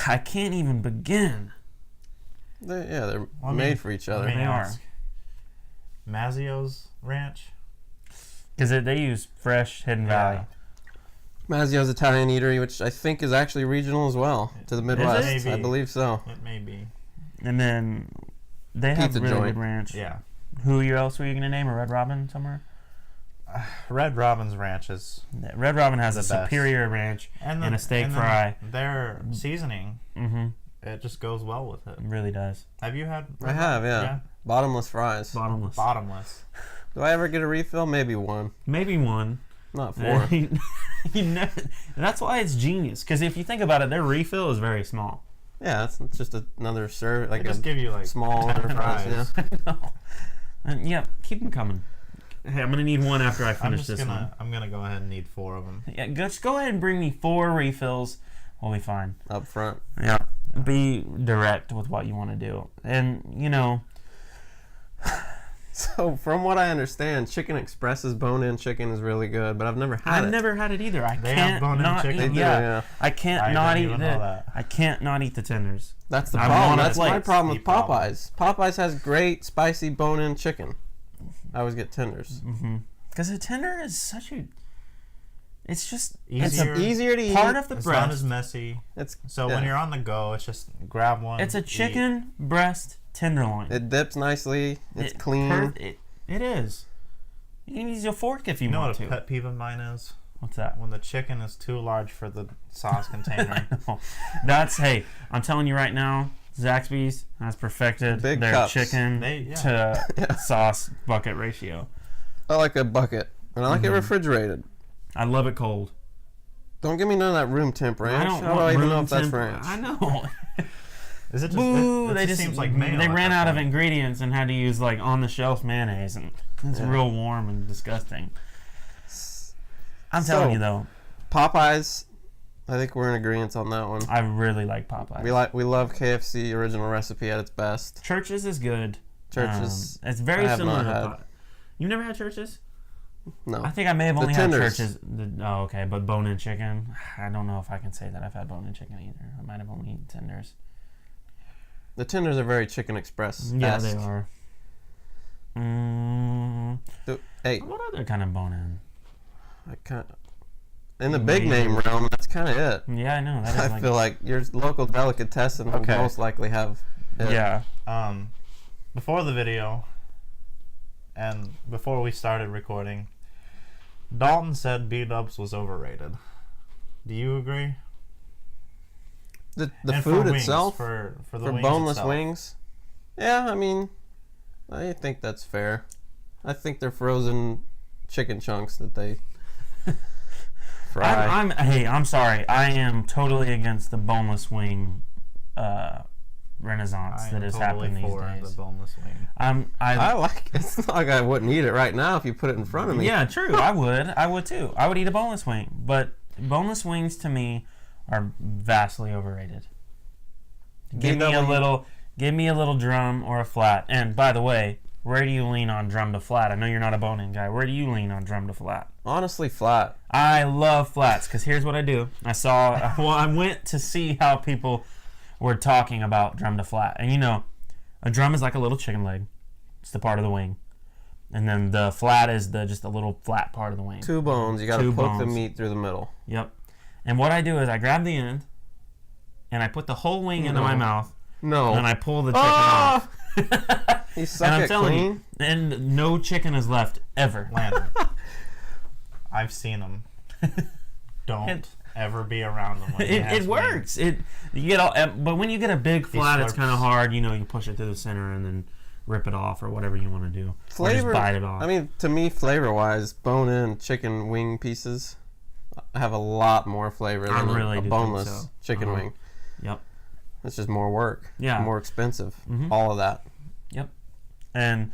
I can't even begin. They're Let me- made for each let other. me They are. ask. Mazzio's Ranch? Because they use fresh Hidden Valley. Mazzio's Italian Eatery, which I think is actually regional as well to the Midwest. Maybe. I believe so. It may be. And then they have Pizza really joint. good ranch. Yeah. Who else were you going to name? A Red Robin somewhere? Red Robin's Ranch is... Red Robin has The a best. superior ranch and a steak and fry. Their seasoning, Mm-hmm. it just goes well with it. It really does. Have you had... I have, yeah. Bottomless fries. Bottomless. Bottomless. Do I ever get a refill? Maybe one. Maybe one. Not four. You never, that's why it's genius. Because if you think about it, their refill is very small. Yeah, it's just another serve, They like just a give you like small 10 order fries. Yeah. And yeah, keep them coming. Hey, I'm gonna need one after I I'm finish just this one. I'm gonna go ahead and need 4 of them. Yeah, just go ahead and bring me 4 refills. We'll be fine. Up front. Yeah. Be direct with what you want to do. And, So, from what I understand, Chicken Express's bone-in chicken is really good, but I've never had it. I've never had it either. I They have can't bone-in not chicken? eat. They do, Yeah. yeah. I can't I not didn't eat even know the. that. I can't not eat the tenders. That's the I problem. want a That's my plate. problem with Steep problem. Popeyes. Popeyes has great spicy bone-in chicken. I always get tenders. Because a tender is such a. It's just Easier. It's easier to eat. part of the It's breast. not as messy. It's So when you're on the go, it's just grab one. It's a eat. chicken breast tenderloin. It dips nicely. It's clean. It is. You can use a fork if you You know want what a to. pet peeve of mine is? What's that? When the chicken is too large for the sauce container. That's hey. I'm telling you right now, Zaxby's has perfected Big their cups. chicken to Yeah. sauce bucket ratio. I like a bucket, and I like it refrigerated. I love it cold. Don't give me none of that room temp ranch. I don't How do want I even room know if that's temp- ranch? I know. Is it just? Boo! It They just just seems like mayo. they at ran that out of point. ingredients and had to use like on the shelf mayonnaise, and it's Yeah. real warm and disgusting. I'm So- telling you though, Popeyes. I think we're in agreement on that one. I really like Popeyes. We love KFC original recipe at its best. Churches is good. Churches, It's very I have similar not to had. Popeyes. You've never had Churches? no. I think I may have The only had tenders. Churches. Oh, okay, but bone-in chicken. I don't know if I can say that I've had bone-in chicken either. I might have only eaten tenders. The tenders are very Chicken Express. Yeah, they are. Hey, What other kind of bone-in? I can't. In the big name realm, that's kind of it. Yeah, I know. That is I like, feel like your local delicatessen will Okay. most likely have it. yeah. Before the video, and before we started recording, Dalton said B-Dubs was overrated. Do you agree? The And for food wings, itself, for the for wings boneless itself. wings, yeah, I mean, I think that's fair. I think they're frozen chicken chunks that they fry. I'm sorry. I am totally against the boneless wing renaissance I that am is totally happening these for days. the boneless wing. I like it. It's not like I wouldn't eat it right now if you put it in front of me. Yeah, true. I would too. I would eat a boneless wing, but boneless wings to me are vastly overrated. Give me a little drum or a flat. And by the way, where do you lean on drum to flat? I know you're not a bone-in guy. Where do you lean on drum to flat? Honestly, flat. I love flats because here's what I do. I went to see how people were talking about drum to flat. And you know, a drum is like a little chicken leg. It's the part of the wing. And then the flat is just a little flat part of the wing. Two bones. You got to Two poke the bones. meat through the middle. Yep. And what I do is I grab the end and I put the whole wing into my mouth No. and I pull the chicken Ah! off. You suck And I'm at telling clean. you, and no chicken is left ever. Landon, I've seen them. Don't ever be around them. When he has It wings. works. You get all, but when you get a big flat, it's slurps. kind of hard. You know, you push it to the center and then rip it off or whatever you want to do. Flavor. Or just bite it off. I mean, to me, flavor-wise, bone-in chicken wing pieces have a lot more flavor I than really a do think boneless so. chicken Uh-huh. wing. Yep. It's just more work. Yeah. More expensive. Mhm. All of that. Yep. And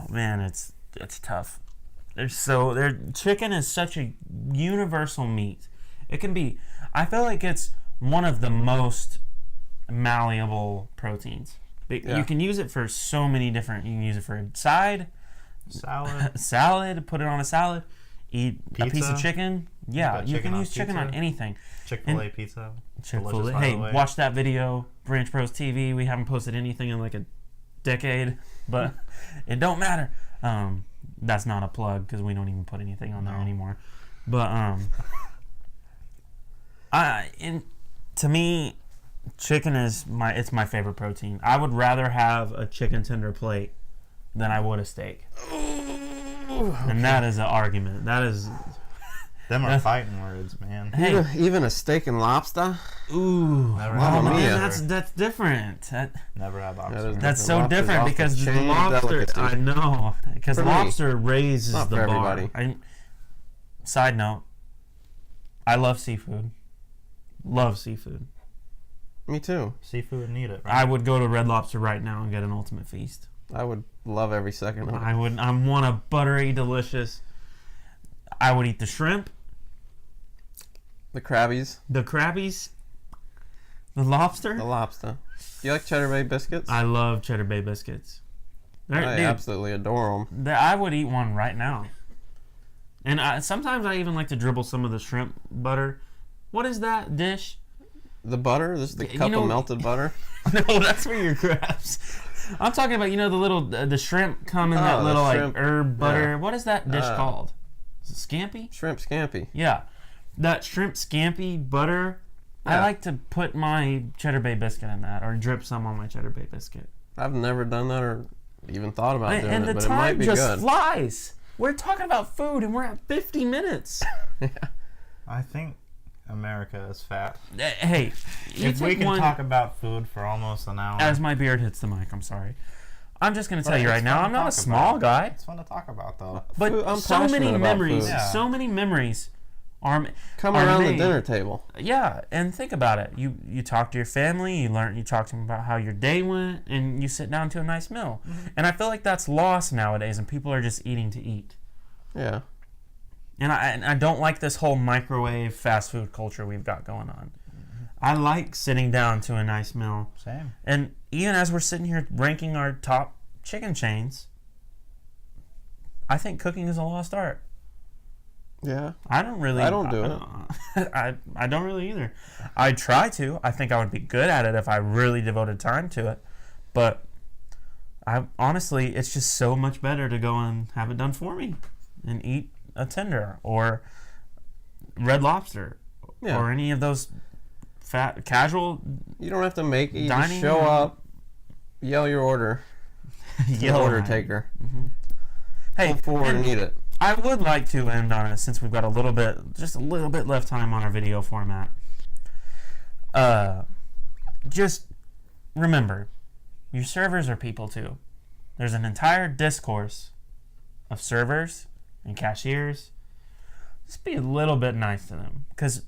man, it's tough. Chicken is such a universal meat. It can be. I feel like it's one of the most malleable proteins. Yeah. You can use it for so many different. You can use it for a salad, put it on a salad, eat a piece Pizza? of chicken. Yeah, got you chicken can on use chicken on pizza? anything. Chick-fil-A pizza. Chick-fil-A. Delicious, by Hey, the way. watch that video, Branch Bros TV. We haven't posted anything in like a decade, but it don't matter. That's not a plug because we don't even put anything on there No. anymore. But to me, chicken is my favorite protein. I would rather have a chicken tender plate than I would a steak. And that is an argument. That is Them are fighting words, man. hey. Even a steak and lobster. Ooh, Never Mamma had mia. lobster. that's different. Never had That lobster. is That's so Lobster's different off the because the chain lobster. delicacy. I know because For me. lobster raises Not the for bar. everybody. Side note: I love seafood. Love seafood. Me too. Seafood need it. Right? I would go to Red Lobster right now and get an ultimate feast. I would love every second of it. I would. I want a buttery, delicious. I would eat the shrimp, The crabbies. the crabbies, the lobster. The lobster. Do you like Cheddar Bay biscuits? I love Cheddar Bay biscuits. I Dude, absolutely adore them. I would eat one right now. And sometimes I even like to dribble some of the shrimp butter. What is that dish? The butter? This is the You cup know- of melted butter? No, that's for your crabs. I'm talking about, the little, the shrimp come in that Oh, the little, shrimp. herb butter. Yeah. What is that dish called? Scampi? Shrimp scampi. Yeah. That shrimp scampi butter, I Yeah. like to put my Cheddar Bay biscuit in that or drip some on my Cheddar Bay biscuit. I've never done that or even thought about doing And it, the but it might time be just good. flies. We're talking about food and we're at 50 minutes. I think America is fat. Hey, you If we take can one talk about food for almost an hour. as my beard hits the mic. I'm sorry. I'm just going to But tell you it's right now, fun I'm to not a talk small about. guy. It's fun to talk about, though. But Food- I'm so many passionate about memories, food. Yeah. so many memories are Come are around made. the dinner table. Yeah, and think about it. You talk to your family, you talk to them about how your day went, and you sit down to a nice meal. Mm-hmm. And I feel like that's lost nowadays, and people are just eating to eat. Yeah. And I don't like this whole microwave fast food culture we've got going on. I like sitting down to a nice meal. Same. And even as we're sitting here ranking our top chicken chains, I think cooking is a lost art. Yeah. I don't really. I don't do it. I don't really either. I try to. I think I would be good at it if I really devoted time to it. But I honestly, it's just so much better to go and have it done for me and eat a tender or Red Lobster Yeah. or any of those fat casual You don't have to make it. You dining. just show up, yell your order to the Yell order at it. taker, Hey, pull forward and and eat it. I would like to end on it since we've got just a little bit left time on our video format. Just remember, your servers are people too. There's an entire discourse of servers and cashiers. Just be a little bit nice to them, because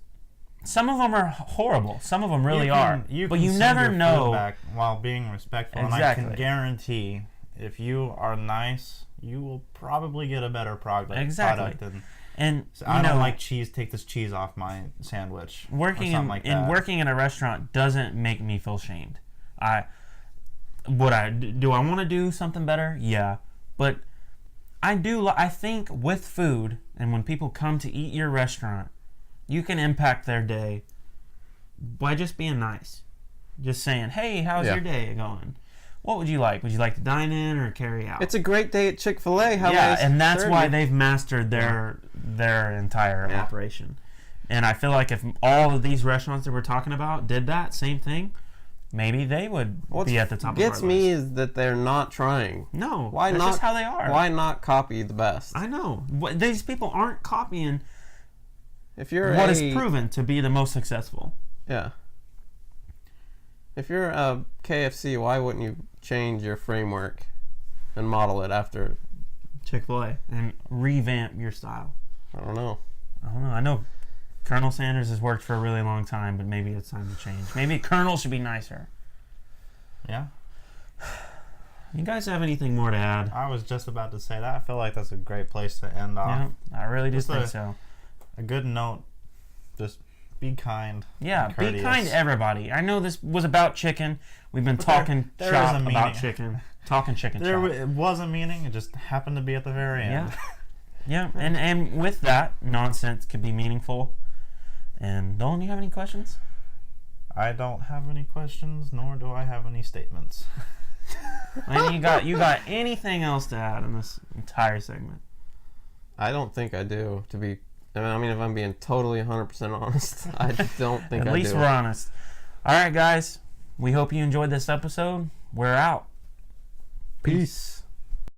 some of them are horrible. Some of them really are. But you send never your food know. back while being respectful. And I Exactly. can guarantee, if you are nice, you will probably get a better product. Exactly. Than, And so you I know, don't like cheese. Take this cheese off my sandwich. working or something like in that. working in a restaurant doesn't make me feel shamed. Do I want to do something better? Yeah, but I do. I think with food, and when people come to eat your restaurant, you can impact their day by just being nice, just saying, "Hey, how's Yeah. your day going? What would you like? Would you like to dine in or carry out?" It's a great day at Chick-fil-A. How yeah, nice and that's serve why you. they've mastered their entire Yeah. operation. And I feel like if all of these restaurants that we're talking about did that same thing, maybe they would be at the top of our gets me list. is that they're not trying. No, Why that's not? just how they are. Why not copy the best? I know. These people aren't copying If you're what is proven to be the most successful. Yeah. If you're a KFC, why wouldn't you change your framework and model it after? Chick-fil-A and revamp your style. I don't know. I know Colonel Sanders has worked for a really long time, but maybe it's time to change. Maybe Colonel should be nicer. Yeah. You guys have anything more to add? I was just about to say that. I feel like that's a great place to end off. Yeah, I really do Just think a- so. A good note. Just be kind. Yeah, and be courteous. kind to everybody. I know this was about chicken. We've been But talking there shop is a about meaning. chicken. Talking chicken There, shop. it was a meaning. It just happened to be at the very end. Yeah, and with that, nonsense could be meaningful. And Dolan, you have any questions? I don't have any questions, nor do I have any statements. And you got anything else to add in this entire segment? I don't think I do. I mean, if I'm being totally 100% honest, I don't think I do. At least we're honest. All right, guys. We hope you enjoyed this episode. We're out. Peace.